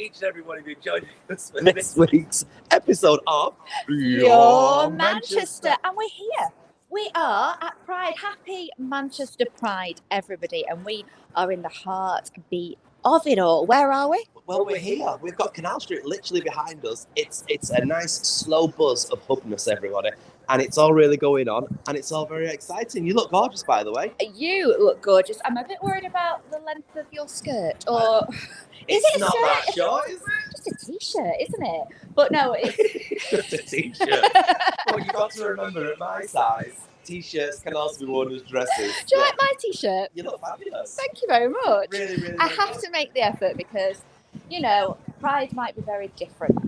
each and every one of you joining us for this week's episode of Your Manchester. And we're here. We are at Pride. Happy Manchester Pride, everybody. And we are in the heartbeat of it all. Where are we? Well, we're here. We've got Canal Street literally behind us. It's a nice slow buzz of hubness, everybody. And it's all really going on. And it's all very exciting. You look gorgeous, by the way. You look gorgeous. I'm a bit worried about the length of your skirt. Or is it a not skirt? that short, is it? Just a t-shirt, isn't it? But no, it's just a t-shirt. Well, you've got to remember, at my size, t-shirts can also be worn as dresses. Do you like my t-shirt? You look fabulous. Thank you very much. Really I have to make the effort because, you know, Pride might be very different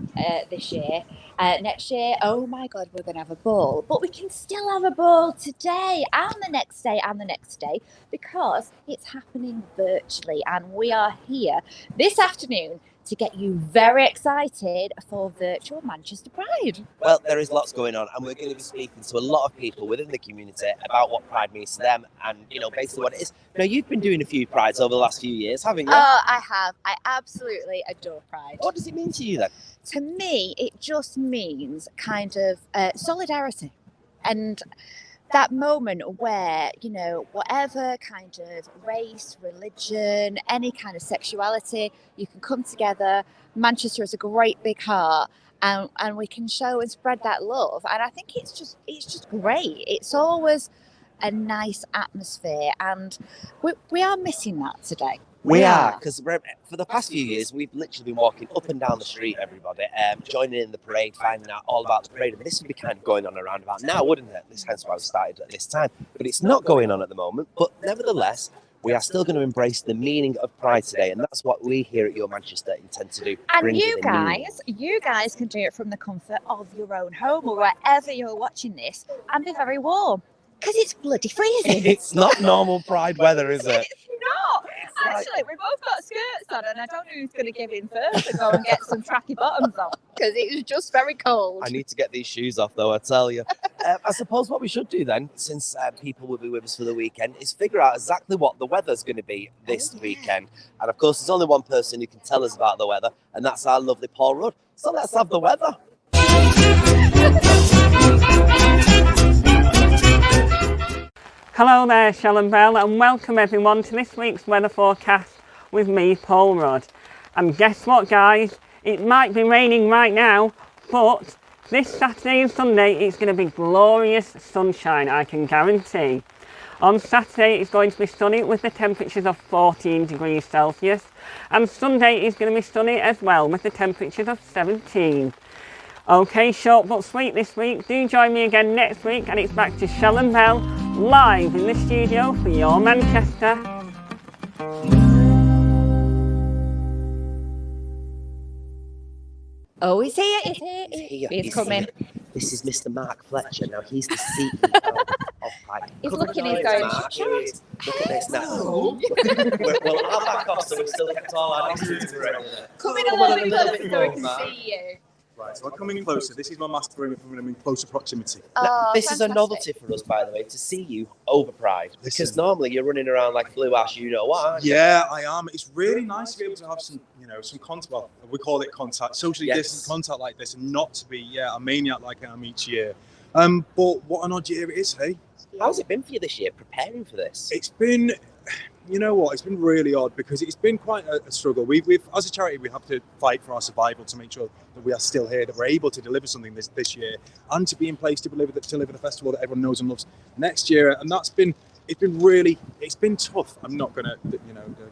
this year. Next year, oh my God, we're going to have a ball. But we can still have a ball today and the next day and the next day because it's happening virtually. And we are here this afternoon to get you very excited for virtual Manchester Pride. Well, there is lots going on, and we're going to be speaking to a lot of people within the community about what Pride means to them and, you know, basically what it is. Now, you've been doing a few Prides over the last few years, haven't you? Oh, I have. I absolutely adore Pride. What does it mean to you then? To me, it just means kind of solidarity. And that moment where, you know, whatever kind of race, religion, any kind of sexuality, you can come together. Manchester is a great big heart, and we can show and spread that love. And I think it's just great. It's always a nice atmosphere, and we are missing that today. We are, because for the past few years, we've literally been walking up and down the street, everybody, joining in the parade, finding out all about the parade. And this would be kind of going on around about now, wouldn't it? This hence why we started at this time. But it's not going on at the moment. But nevertheless, we are still going to embrace the meaning of Pride today. And that's what we here at Your Manchester intend to do. And you guys can do it from the comfort of your own home or wherever you're watching this and be very warm. Because it's bloody freezing. It's not normal Pride weather, is it? It's not. Actually, we've both got skirts on, and I don't know who's going to give in first and go and get some tracky bottoms on, because it was just very cold. I need to get these shoes off, though, I tell you. I suppose what we should do then, since people will be with us for the weekend, is figure out exactly what the weather's going to be this weekend. And, of course, there's only one person who can tell us about the weather, and that's our lovely Paul Rudd. So let's have the weather. Hello there, Shell Bell, and welcome everyone to this week's weather forecast with me, Paul Rudd. And guess what, guys? It might be raining right now, but this Saturday and Sunday it's going to be glorious sunshine, I can guarantee. On Saturday it's going to be sunny with the temperatures of 14 degrees Celsius, and Sunday is going to be sunny as well with the temperatures of 17. Okay, short but sweet this week. Do join me again next week, and it's back to Shell and Bell live in the studio for Your Manchester. Oh, he's here, he's coming. This is Mr. Mark Fletcher. Now, he's the CEO of Pride. He's looking, he's going, look at this now. Well, I'll back off, so we've still kept all our distance. Come in a little bit closer so we can see you. Right, so I'm coming closer. This is my mask for when I'm in closer proximity. Oh, this is a novelty for us, by the way, to see you over Pride. Because normally you're running around like blue ass, you know what, aren't you? Yeah, I am. It's really nice to be able to have some, you know, some contact. Well, we call it contact, socially distant contact like this, and not to be, a maniac like I am each year. But what an odd year it is, hey? How's it been for you this year, preparing for this? It's been, you know what, it's been really odd because it's been quite a struggle. We've as a charity, we have to fight for our survival to make sure that we are still here, that we're able to deliver something this year, and to be in place to deliver the festival that everyone knows and loves next year. And it's been tough. I'm not going to,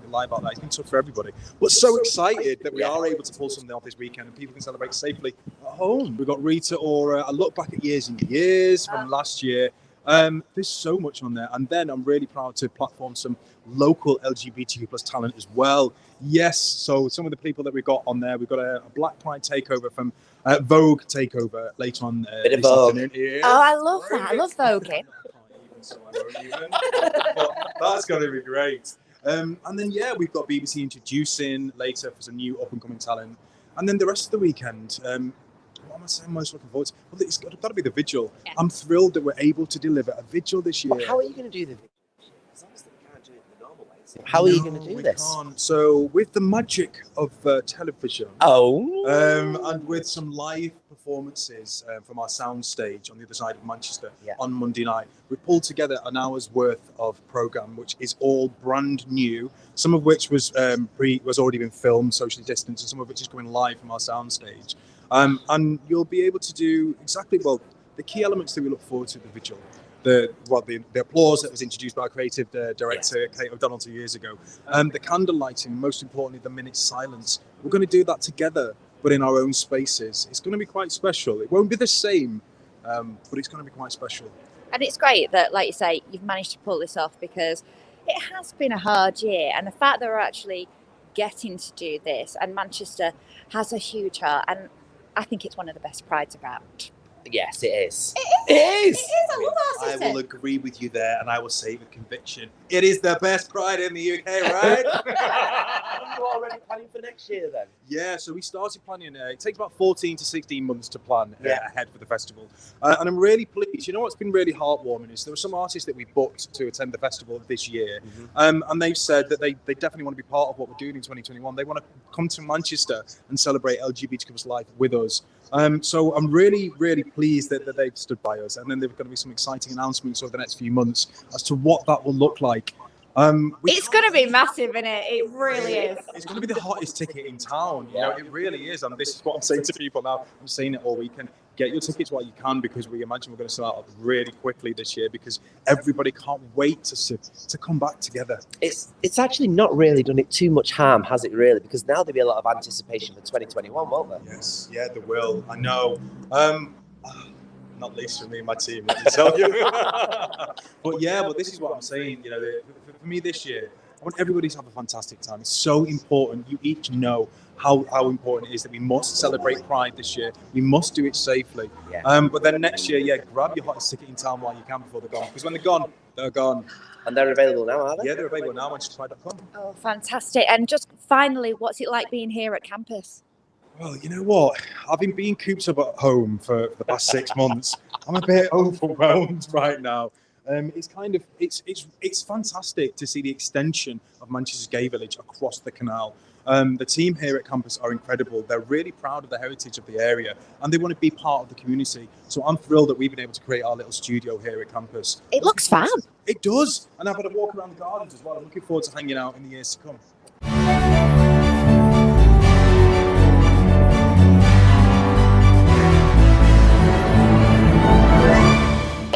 lie about that. It's been tough for everybody. But so excited that we are able to pull something off this weekend and people can celebrate safely at home. We've got Rita Ora. I look back at years and years from last year. There's so much on there, and then I'm really proud to platform some local LGBTQ plus talent as well. Yes, so some of the people that we've got on there, we've got a Black Pride takeover from Vogue takeover later on this afternoon. Yeah. Oh, I love that. I love voguing. That's going to be great. And then we've got BBC introducing later for some new up and coming talent, and then the rest of the weekend. What am I saying? Most looking forward to? Well, it's got to be the vigil. Yeah. I'm thrilled that we're able to deliver a vigil this year. But how are you going to do the vigil? Because obviously we can't do it the normal way. How are you going to do we this? Can't. So with the magic of television, and with some live performances from our soundstage on the other side of Manchester on Monday night, we pulled together an hour's worth of programme, which is all brand new. Some of which was already been filmed, socially distanced, and some of which is going live from our soundstage. And you'll be able to do exactly the key elements that we look forward to at the vigil. The applause that was introduced by our creative director, Kate O'Donnell, 2 years ago. The candle lighting, most importantly, the minute silence. We're going to do that together, but in our own spaces. It's going to be quite special. It won't be the same, but it's going to be quite special. And it's great that, like you say, you've managed to pull this off, because it has been a hard year. And the fact that we're actually getting to do this, and Manchester has a huge heart, and I think it's one of the best prides around. Yes, it is. It is. I love our city. I will agree with you there, and I will say with conviction, it is the best pride in the UK, right? Are you already planning for next year then? Yeah, so we started planning. It takes about 14 to 16 months to plan ahead for the festival. And I'm really pleased. You know what's been really heartwarming is there were some artists that we booked to attend the festival this year. And they've said that they definitely want to be part of what we're doing in 2021. They want to come to Manchester and celebrate LGBTQ+ life with us. So I'm really, really pleased that they've stood by us. And then there's going to be some exciting announcements over the next few months as to what that will look like. It's going to be massive, isn't it? It really is. It's going to be the hottest ticket in town. You know, it really is. And this is what I'm saying to people now. I'm saying it all weekend. Get your tickets while you can, because we imagine we're going to sell out really quickly this year, because everybody can't wait to come back together. It's actually not really done it too much harm, has it really? Because now there'll be a lot of anticipation for 2021, won't there? Yes, yeah, there will. I know. Not least for me and my team, let me tell you. But this is what I'm saying. You know, for me this year, I want everybody to have a fantastic time. It's so important. You each know how important it is that we must celebrate Pride this year. We must do it safely. But then next year, grab your hottest ticket in town while you can before they're gone. Because when they're gone, they're gone. And they're available now, are they? Yeah, they're available now on manchesterpride.com. Oh, fantastic. And just finally, what's it like being here at campus? Well, you know what? I've been being cooped up at home for the past 6 months. I'm a bit overwhelmed right now. It's fantastic to see the extension of Manchester's gay village across the canal. The team here at campus are incredible. They're really proud of the heritage of the area, and they want to be part of the community. So I'm thrilled that we've been able to create our little studio here at campus. It looks fab. It does. And I've had a walk around the gardens as well. I'm looking forward to hanging out in the years to come.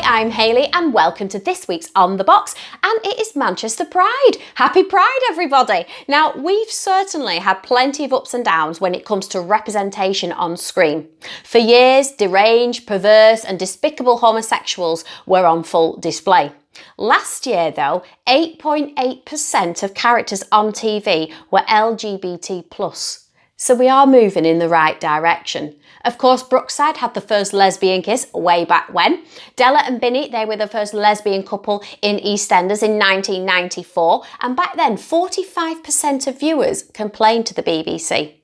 I'm Hayley and welcome to this week's On The Box, and it is Manchester Pride. Happy Pride, everybody. Now, we've certainly had plenty of ups and downs when it comes to representation on screen. For years, deranged, perverse and despicable homosexuals were on full display. Last year, though, 8.8% of characters on TV were LGBT+. So we are moving in the right direction. Of course, Brookside had the first lesbian kiss way back when. Della and Binny, they were the first lesbian couple in EastEnders in 1994. And back then, 45% of viewers complained to the BBC.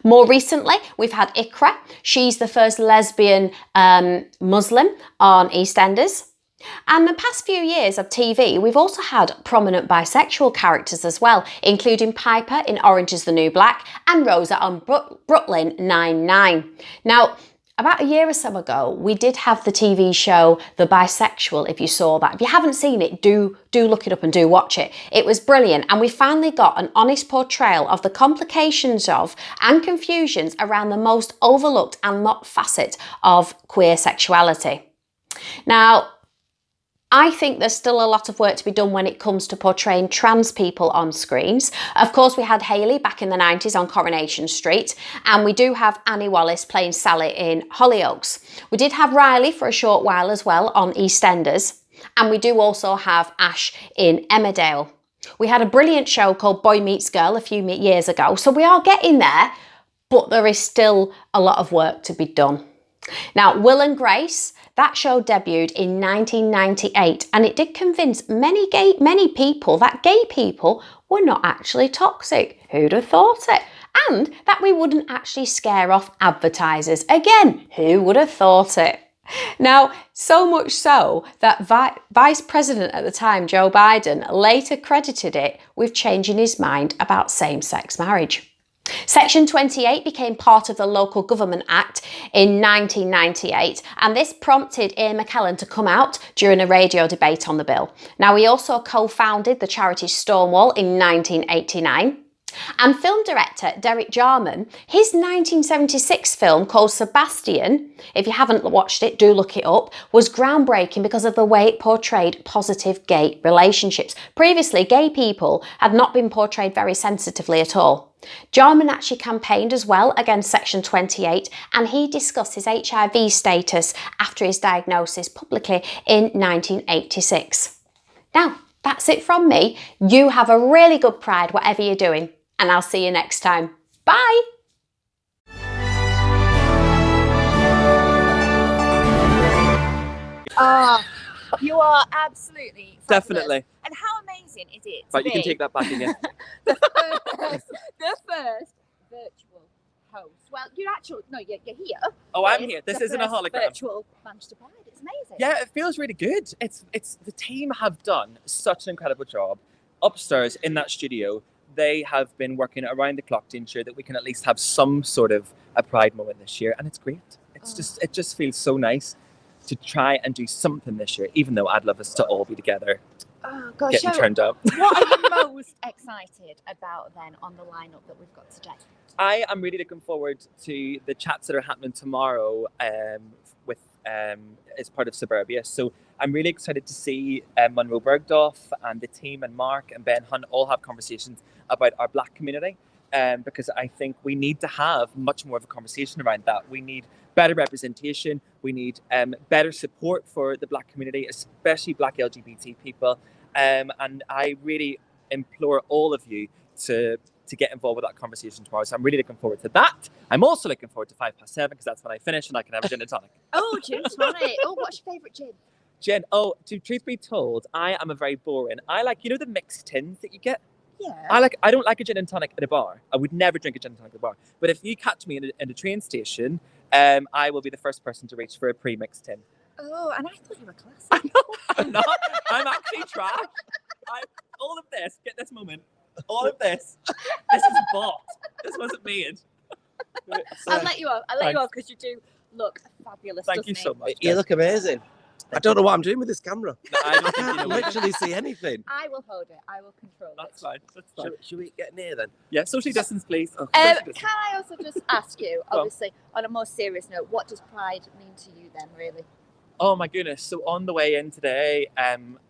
More recently, we've had Ikra. She's the first lesbian Muslim on EastEnders. And the past few years of TV, we've also had prominent bisexual characters as well, including Piper in Orange is the New Black and Rosa on Brooklyn Nine-Nine. Now, about a year or so ago, we did have the TV show The Bisexual, if you saw that. If you haven't seen it, do look it up and do watch it. It was brilliant, and we finally got an honest portrayal of the complications of and confusions around the most overlooked and mocked facet of queer sexuality. Now, I think there's still a lot of work to be done when it comes to portraying trans people on screens. Of course, we had Hayley back in the 90s on Coronation Street, and we do have Annie Wallace playing Sally in Hollyoaks. We did have Riley for a short while as well on EastEnders, and we do also have Ash in Emmerdale. We had a brilliant show called Boy Meets Girl a few years ago, so we are getting there, but there is still a lot of work to be done. Now, Will and Grace, that show debuted in 1998, and it did convince many people that gay people were not actually toxic. Who'd have thought it? And that we wouldn't actually scare off advertisers. Again, who would have thought it? Now, so much so that Vice President at the time, Joe Biden, later credited it with changing his mind about same-sex marriage. Section 28 became part of the Local Government Act in 1998, and this prompted Ian McKellen to come out during a radio debate on the bill. Now, he also co-founded the charity Stonewall in 1989. And film director Derek Jarman, his 1976 film called Sebastian, if you haven't watched it, do look it up, was groundbreaking because of the way it portrayed positive gay relationships. Previously, gay people had not been portrayed very sensitively at all. Jarman actually campaigned as well against Section 28, and he discussed his HIV status after his diagnosis publicly in 1986. Now, that's it from me. You have a really good Pride, whatever you're doing. And I'll see you next time. Bye! You are absolutely fabulous. Definitely. And how amazing is it to Right, you can be take that back again. the first virtual host? Well, you're here. Oh, I'm here. This isn't a hologram. Virtual Manchester Pride. It's amazing. Yeah, it feels really good. It's the team have done such an incredible job upstairs in that studio. They have been working around the clock to ensure that we can at least have some sort of a Pride moment this year, and it's great. It just feels so nice to try and do something this year, even though I'd love us to all be together, Oh gosh. getting turned up. What are you most excited about then on the lineup that we've got today? I am really looking forward to the chats that are happening tomorrow with as part of Suburbia. So I'm really excited to see Monroe Bergdorf and the team and Mark and Ben Hunt all have conversations about our Black community, because I think we need to have much more of a conversation around that. We need better representation. We need better support for the Black community, especially Black LGBT people. And I really implore all of you to get involved with that conversation tomorrow. So I'm really looking forward to that. I'm also looking forward to 7:05 because that's when I finish and I can have a gin and tonic. Oh, gin tonic. Oh, what's your favourite gin? Gin. Oh, truth be told, I am a very boring. I like, the mixed tins that you get. Yeah. I don't like a gin and tonic at a bar. I would never drink a gin and tonic at a bar. But if you catch me in a train station, I will be the first person to reach for a pre-mixed tin. Oh, and I thought you were classy. I know, I'm not. I'm actually trash. All of this, get this moment. All of this is bought. This wasn't made. I'll let you off. I'll let you off because you do look fabulous. Thank you so much. You look amazing. I don't know what I'm doing with this camera. No, I don't I think you know can't what- literally see anything. I will hold it. I will control That's it. fine. That's fine. Should we get near then? Yeah, socially distance, please. Oh, Can socially distance. I also just ask you, Go on. obviously, on a more serious note, what does Pride mean to you then, really? Oh my goodness. So on the way in today,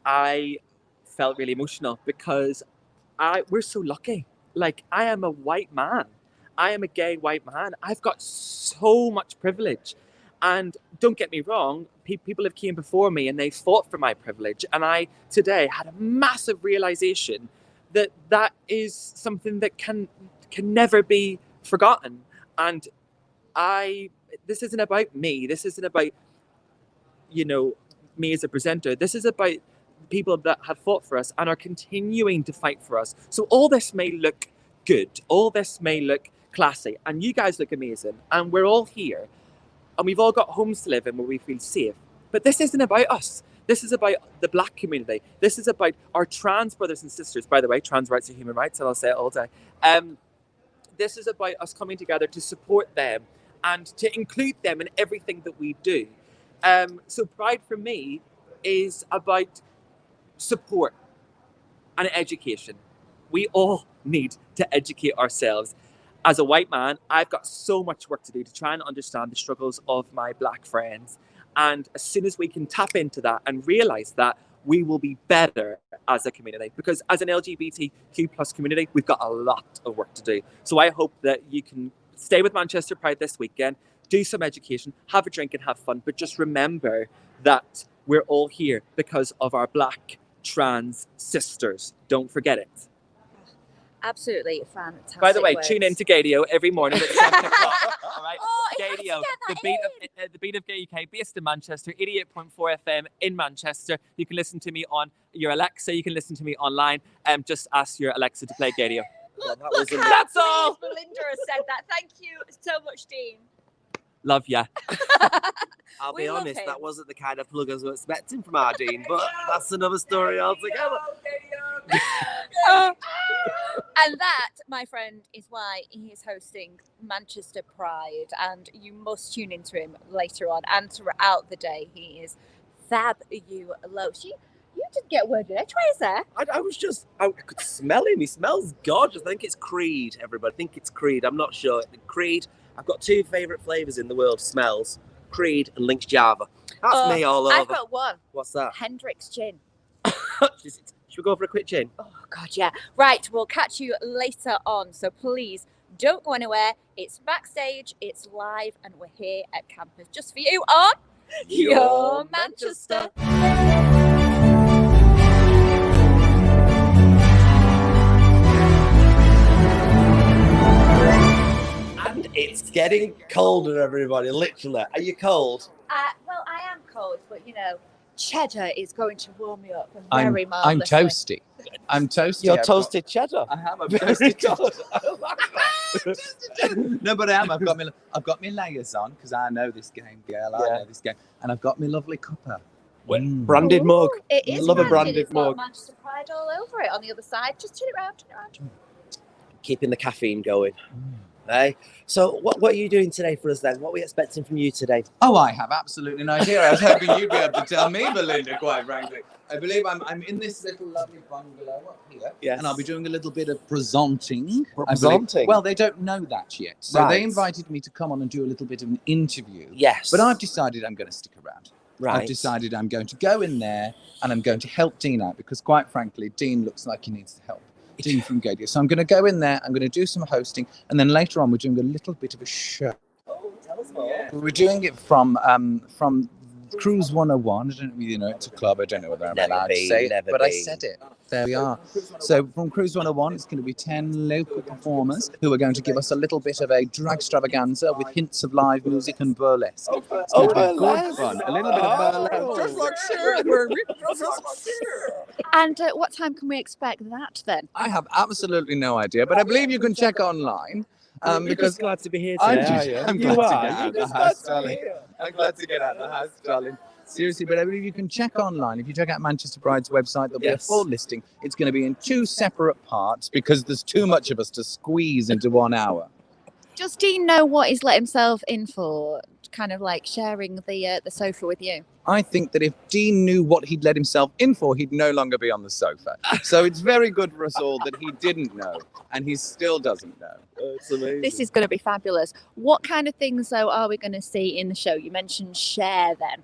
I felt really emotional because we're so lucky. Like, I am a white man. I am a gay white man. I've got so much privilege. And don't get me wrong, people have came before me and they fought for my privilege. And I today had a massive realization that is something that can never be forgotten. And this isn't about me. This isn't about, me as a presenter. This is about people that have fought for us and are continuing to fight for us. So all this may look good. All this may look classy. And you guys look amazing. And we're all here. And we've all got homes to live in where we feel safe. But this isn't about us. This is about the Black community. This is about our trans brothers and sisters. By the way, trans rights are human rights, and I'll say it all day. This is about us coming together to support them and to include them in everything that we do. So Pride for me is about support and education. We all need to educate ourselves. As a white man, I've got so much work to do to try and understand the struggles of my Black friends. And as soon as we can tap into that and realize that, we will be better as a community. Because as an LGBTQ plus community, we've got a lot of work to do. So I hope that you can stay with Manchester Pride this weekend, do some education, have a drink and have fun. But just remember that we're all here because of our Black trans sisters. Don't forget it. Absolutely fantastic. By the way, words. tune in to Gadio every morning at 7 o'clock. All right, Oh, I had to Gadio, get the beat of Gay UK, based in Manchester, 88.4 FM in Manchester. You can listen to me on your Alexa. You can listen to me online. Just ask your Alexa to play Gadio. Look, that look was how That's all. pleased Belinda has said that. Thank you so much, Dean. Love ya. I'll We be love honest, him. that wasn't the kind of plug I was expecting from our Dean, but that's another story altogether. And that, my friend, is why he is hosting Manchester Pride, and you must tune into him later on and throughout the day. He is fabulous. You did get word in edgeways there. I could smell him. He smells gorgeous. I think it's Creed, everybody. I think it's Creed. I'm not sure. Creed, I've got 2 favourite flavours in the world, smells. Creed and Lynx Java. That's me all over. I've got one. What's that? Hendrick's gin. Should we go for a quick gin? Oh, God, yeah. Right, we'll catch you later on. So please don't go anywhere. It's backstage, it's live, and we're here at campus just for you on Your Manchester. And it's getting colder, everybody. Literally. Are you cold? Well, I am cold, but you know, cheddar is going to warm me up I'm very mildly. toasty. I'm toasty. You're I've toasted cheddar. I am. I'm Very toasted good. cheddar. No, but I am. I've got my layers on because I know this game, girl. I know this game, and I've got my lovely cuppa. Branded mug. It is Love a branded. branded It's got mug. Manchester Pride all over it on the other side. Just turn it round, Keeping the caffeine going. Hey, so what are you doing today for us then? What are we expecting from you today? Oh, I have absolutely no idea. I was hoping you'd be able to tell me, Belinda. Quite frankly, I believe I'm in this little lovely bungalow up here, Yes. and I'll be doing a little bit of presenting. I believe. Presenting? Well, they don't know that yet, so Right. they invited me to come on and do a little bit of an interview. Yes. But I've decided I'm going to stick around. Right. I've decided I'm going to go in there and I'm going to help Dean out because, quite frankly, Dean looks like he needs help. Dean from Gadia. So I'm going to go in there, I'm going to do some hosting, and then later on we're doing a little bit of a show. Oh, tell us more. We're doing it from Cruise 101. I don't really know, it's a club. I don't know whether I'm Never allowed been, to say it, never but I been. said it. There we are. So from Cruise 101, it's going to be 10 local performers who are going to give us a little bit of a drag extravaganza with hints of live music and burlesque. It's going to be good fun. A little bit of burlesque. Just like Cher, baby. Just like Cher. And what time can we expect that then? I have absolutely no idea, but I believe you can check online. Because glad to be here I'm today, just, are you? I'm You glad to are. get out of the house, darling. I'm glad to get out of the house, darling. Seriously, but I believe you can check online. If you check out Manchester Pride's website, there'll be a full listing. It's going to be in 2 separate parts because there's too much of us to squeeze into 1 hour. Does Dean know what he's let himself in for? Kind of like sharing the sofa with you. I think that if Dean knew what he'd let himself in for, he'd no longer be on the sofa. So it's very good for us all that he didn't know, and he still doesn't know. It's amazing. This is going to be fabulous. What kind of things though are we going to see in the show? You mentioned share then.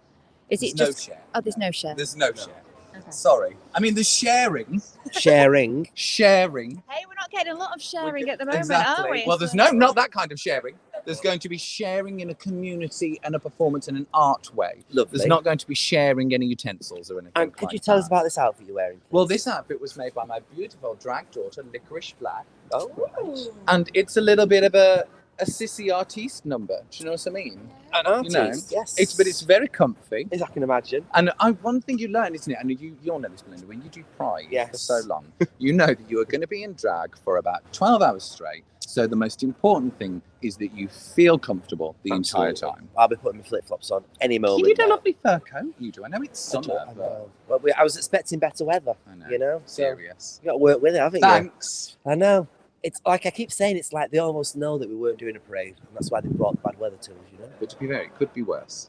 Is it There's just? no share. Oh, there's no share. There's no share. Okay. Sorry. I mean, there's sharing. Sharing. Sharing. Hey, we're not getting a lot of sharing at the moment, Exactly. are we? Well, there's not that kind of sharing. There's going to be sharing in a community and a performance in an art way. Lovely. There's not going to be sharing any utensils or anything. And could like you tell us that. about this outfit you're wearing? Well, this outfit was made by my beautiful drag daughter, Licorice Black. Oh, right. And it's a little bit of a sissy artiste number. Do you know what I mean? An artist, You know, yes. But it's very comfy. As I can imagine. And one thing you learn, isn't it? And you'll know this, Belinda, when you do Pride for Yes. so long, you know that you are going to be in drag for about 12 hours straight. So the most important thing is that you feel comfortable the entire Absolutely. time. I'll be putting my flip-flops on any moment. You need a now. lovely fur coat. You do. I know it's I do, summer, I but know. Well, I was expecting better weather, I know. you know? So Serious. you got to work with it, haven't you? Thanks. I know. It's like I keep saying, it's like they almost know that we weren't doing a parade, and that's why they brought bad weather to us, you know? But to be fair, it could be worse.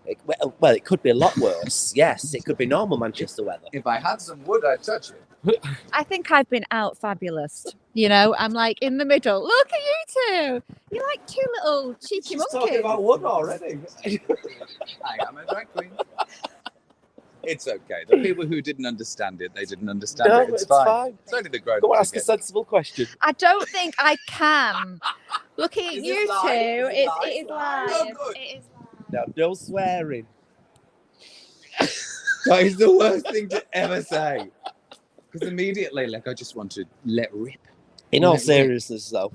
Well, it could be a lot worse. Yes, it could be normal Manchester weather. If I had some wood, I'd touch it. I think I've been out fabulous. You know, I'm like in the middle. Look at you two. You're like 2 little cheeky monkeys. wood already. I am a drag queen. It's okay. The people who didn't understand it, they didn't understand No, it. It's it's fine. fine. It's only the grown Go on, ups ask a sensible question. I don't think I can. Looking at Is you it live? two, Is it it live? is live. Oh, good. It is live. No, no swearing. That is the worst thing to ever say. Because immediately, like, I just want to let rip. In all Let rip. seriousness, though,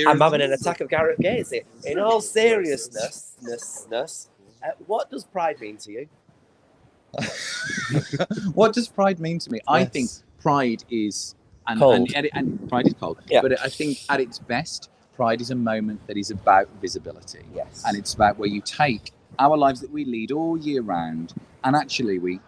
I'm having an attack of Garrett Gates here. In all seriousness, what does pride mean to you? What does pride mean to me? I think pride is and pride is cold. Yeah. But I think at its best, Pride is a moment that is about visibility. Yes. And it's about where you take our lives that we lead all year round, and actually we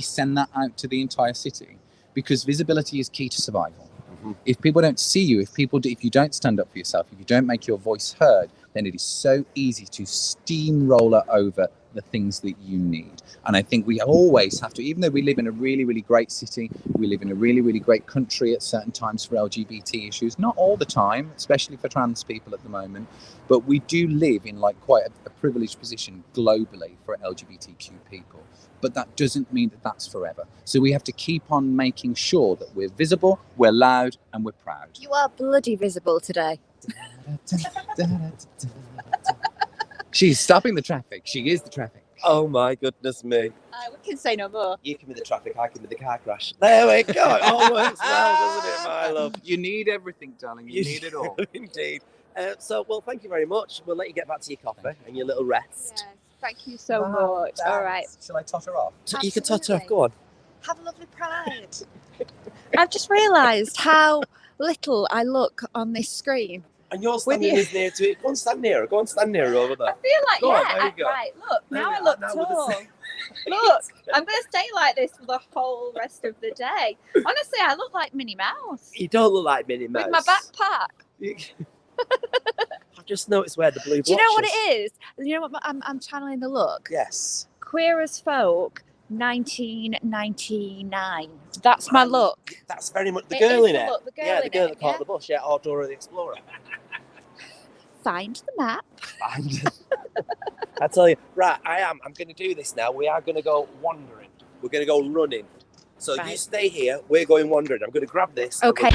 send that out to the entire city, because visibility is key to survival. Mm-hmm. If people don't see you, if you don't stand up for yourself, if you don't make your voice heard, then it is so easy to steamroller over the things that you need. And I think we always have to, even though we live in a really, really great city, we live in a really, really great country at certain times for LGBT issues, not all the time, especially for trans people at the moment, but we do live in like quite a privileged position globally for LGBTQ people. But that doesn't mean that that's forever. So we have to keep on making sure that we're visible, we're loud, and we're proud. You are bloody visible today. She's stopping the traffic. She is the traffic. Oh my goodness me. We can say no more. You can be the traffic, I can be the car crash. There we go. It all works well, doesn't it, my love? You need everything, darling. You need it all. Indeed. Well, thank you very much. We'll let you get back to your coffee and your little rest. Yes, thank you so much. All right. Shall I totter off? So you can tot off. Go on. Have a lovely Pride. I've just realised how little I look on this screen. And you're standing as near to it. Go on, stand near. Go on, stand near over there. I feel like, Go on, there you go. Right, look, There now we I are, look now we're the tall. same. Look, I'm going to stay like this for the whole rest of the day. Honestly, I look like Minnie Mouse. You don't look like Minnie Mouse. With my backpack. I've just noticed where the blue Do you know what blotches. it is? You know what I'm channeling the look? Yes. Queer as Folk, 1999. That's my look. That's very much the It girl is in the it. look, the girl yeah, the in girl it, that caught yeah. the bush. Yeah, or Dora the Explorer. Find the map. I tell you, right, I'm going to do this now. We are going to go wandering. We're going to go running. So you Right. stay here. We're going wandering. I'm going to grab this. and Okay.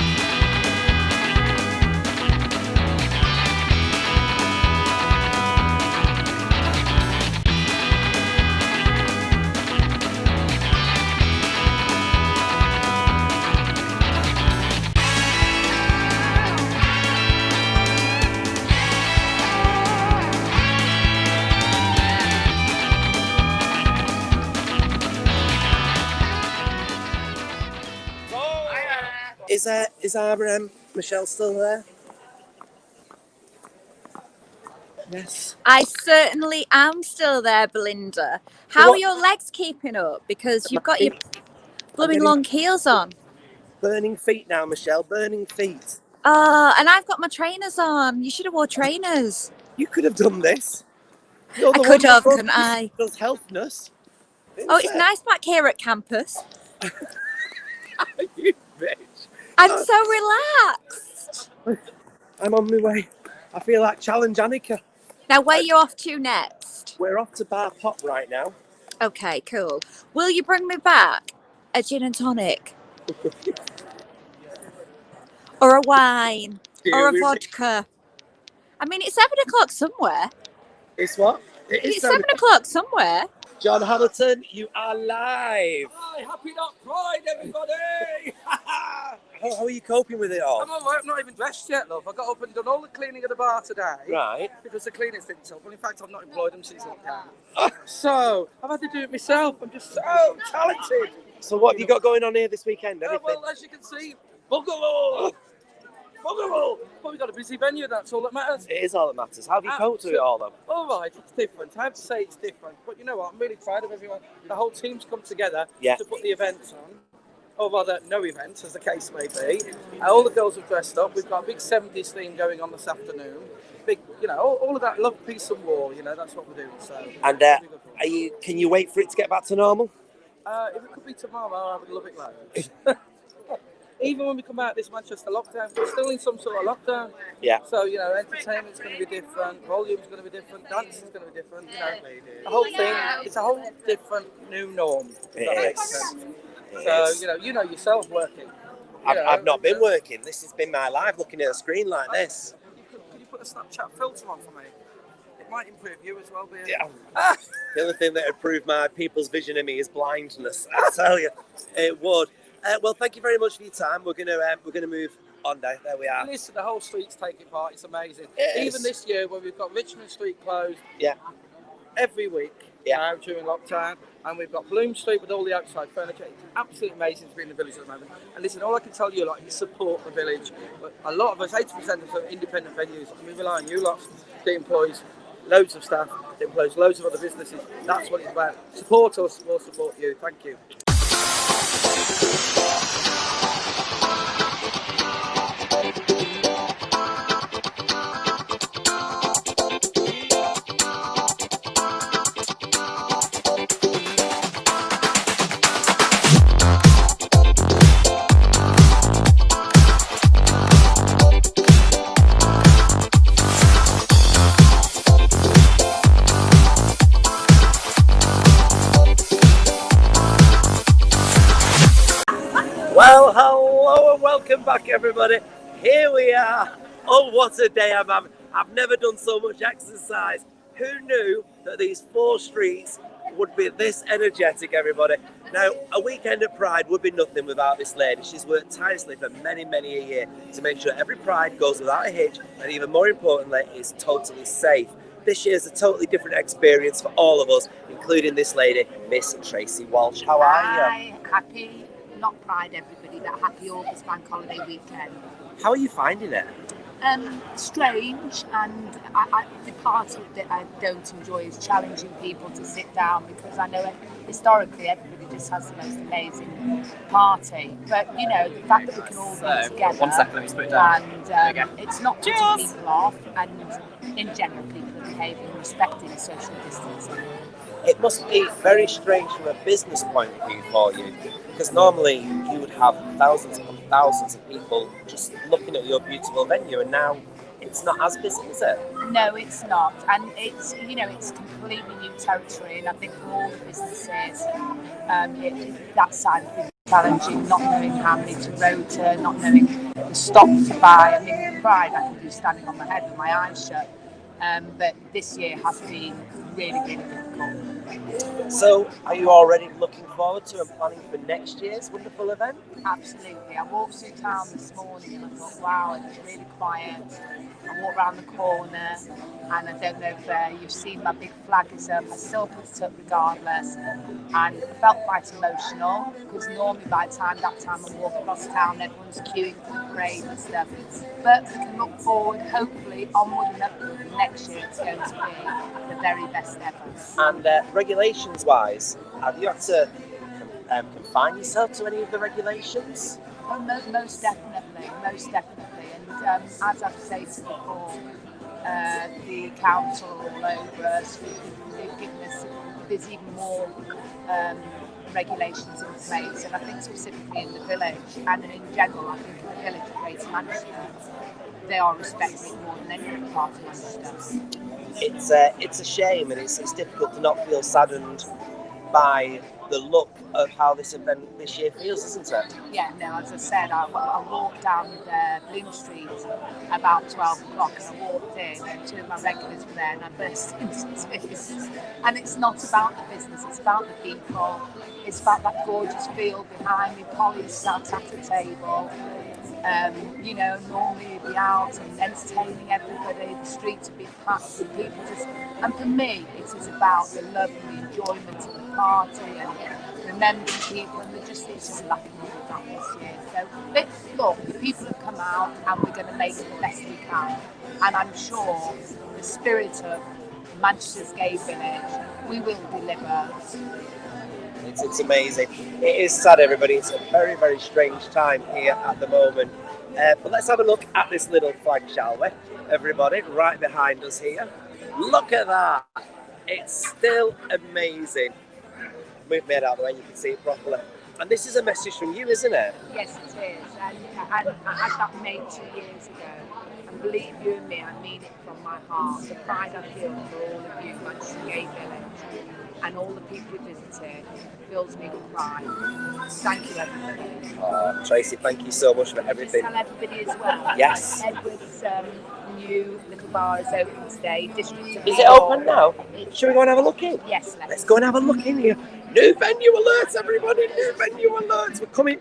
Is our Michelle still there? Yes. I certainly am still there, Belinda. How what- are your legs keeping up? Because you've got your blooming getting- long heels on. Burning feet now, Michelle. Burning feet. And I've got my trainers on. You should have wore trainers. You could have done this. You're I the could one have, that couldn't I? does healthness. Oh, it's nice back here at campus. You bitch. I'm so relaxed. I'm on my way. I feel like Challenge Annika. Now, where are you off to next? We're off to Bar Pop right now. Okay, cool. Will you bring me back a gin and tonic? Or a wine? Or a vodka? I mean, it's 7 o'clock somewhere. It's what? It's 7 o'clock somewhere. John Hamilton, you are live. Hi, happy not Pride, everybody! How are you coping with it all? I'm all right, I'm not even dressed yet, love. I got up and done all the cleaning of the bar today. Right. Because the cleaning's didn't up. Well, in fact, I've not employed them since lockdown. So, I've had to do it myself. I'm just so talented. So what have you got going on here this weekend? Anything? Well, as you can see, Bungalow! Bungalow! Well, we've got a busy venue, that's all that matters. It is all that matters. How have you coped with it all, though? All right, it's different. I have to say it's different. But you know what? I'm really proud of everyone. The whole team's come together Yeah. to put the events on. Or rather, no events, as the case may be. All the girls have dressed up. We've got a big 70s theme going on this afternoon. Big, you know, all of that love, peace and war, you know, that's what we're doing. So, And can you wait for it to get back to normal? if it could be tomorrow, I would love it loads. Even when we come out of this Manchester lockdown, we're still in some sort of lockdown. Yeah. So, you know, entertainment's going to be different, volume's going to be different, dancing's going to be different, you know. The whole thing, it's a whole different new norm. If that makes sense. So, you know yourself working. I've not been working. This has been my life, looking at a screen like this. Could you put a Snapchat filter on for me? It might improve you as well, being. Yeah. The only thing that improved my people's vision of me is blindness. I tell you, it would. Well, thank you very much for your time. We're gonna move on now. There we are. Listen, the whole street's taking part. It's amazing. It is. Even this year, where we've got Richmond Street closed. Yeah. Every week, now during lockdown. And we've got Bloom Street with all the outside furniture. It's absolutely amazing to be in the village at the moment. And listen, all I can tell you is support the village. But a lot of us, 80% of us are independent venues, and we rely on you lots. It employs loads of staff, it employs loads of other businesses. That's what it's about. Support us, we'll support you. Thank you. Well, hello and welcome back, everybody. Here we are. Oh, what a day I'm having. I've never done so much exercise. Who knew that these 4 streets would be this energetic, everybody? Now, a weekend at Pride would be nothing without this lady. She's worked tirelessly for many, many a year to make sure every Pride goes without a hitch, and even more importantly, is totally safe. This year's a totally different experience for all of us, including this lady, Miss Tracy Walsh. How are you? Hi, happy, not Pride everybody, but happy August bank holiday weekend. How are you finding it? Strange, and the part of that I don't enjoy is challenging people to sit down, because I know historically everybody just has the most amazing party. But you know, the fact that we can all be together, 1 second, let me spit it down. and it's not putting people off, and in general people are behaving and respecting social distancing. It must be very strange from a business point of view for you, because normally you would have thousands upon thousands of people just looking at your beautiful venue, and now it's not as busy, is it? No, it's not, and it's it's completely new territory, and I think for all the businesses, that side of things is challenging, not knowing how many to rota, not knowing the stock to buy. I mean, Pride I can do standing on my head with my eyes shut, but this year has been really, really difficult. So, are you already looking forward to and planning for next year's wonderful event? Absolutely. I walked through town this morning and I thought, wow, it was really quiet. I walked around the corner, and I don't know if you've seen my big flag is up. I still put it up regardless, and I felt quite emotional, because normally by the time I walk across town, everyone's queuing for the parade and stuff. But we can look forward, hopefully, onward and upward. Next year it's going to be the very best ever. And regulations-wise, have you had to confine yourself to any of the regulations? Oh, most definitely. And as I've said before, the council all over us, they've given us, there's even more regulations in place, and I think specifically in the village, and in general, I think in the village of Greater Manchester, they are respecting it more than any other part of Manchester. It's a shame, and it's difficult to not feel saddened by the look of how this event this year feels, isn't it? Yeah, no, as I said, I walked down Bloom Street about 12 o'clock, and I walked in, and 2 of my regulars were there, and I burst into tears. And it's not about the business, it's about the people, it's about that gorgeous field behind me. Polly sat at a table. Normally you'd be out and entertaining everybody, the streets would be packed with people and for me it is about the love and the enjoyment of the party and remembering people, and it's just lacking all of that this year. So look, the people have come out and we're going to make it the best we can, and I'm sure the spirit of Manchester's gay village, we will deliver. It's amazing. It is sad, everybody. It's a very, very strange time here at the moment. But let's have a look at this little flag, shall we? Everybody, right behind us here. Look at that. It's still amazing. Move me out of the way, you can see it properly. And this is a message from you, isn't it? Yes, it is. And I had that made 2 years ago. And believe you and me, I mean it from my heart. The pride I feel for all of you, Manchester Gay Village, and all the people who visited, fills me with pride. Thank you, everybody. Tracy, thank you so much for everything. Just tell everybody as well. Yes. Edward's new little bar is open today. District of Is it open now? Should we go and have a look in? Yes, let's go and have a look in here. New venue alerts, everybody! New venue alerts. We're coming.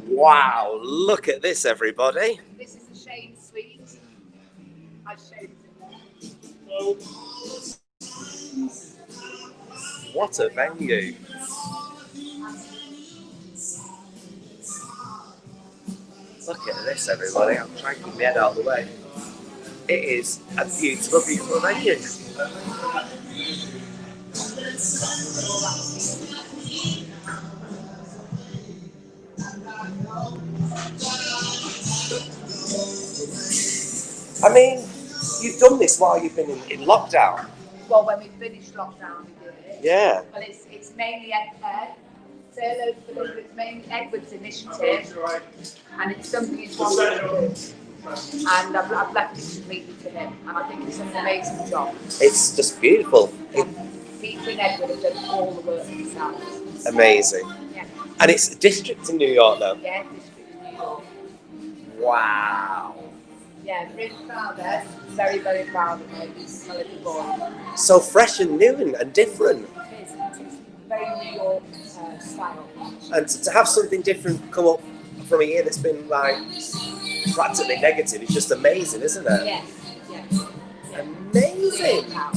Wow! Look at this, everybody. This is the Shade Suite. I've showed it. What a venue. Look at this, everybody. I'm trying to keep my head out of the way. It is a beautiful, beautiful venue. I mean, you've done this while you've been in lockdown. Well, when we finished lockdown, we did it. Yeah. Well, it's mainly it's mainly Edward's initiative, and it's something he's wanted to do. And I've left it completely to him, and I think he's done an amazing job. It's just beautiful. Peter and Edward have done all the work themselves. Amazing. Yeah. And it's a district in New York now. Yeah, district in New York. Wow. Yeah, really proud of it. Very, very proud of it. He's my little boy. So fresh and new and different. It is very New York style. And to have something different come up from a year that's been like practically negative, it's just amazing, isn't it? Yes, yes. Amazing. Really proud.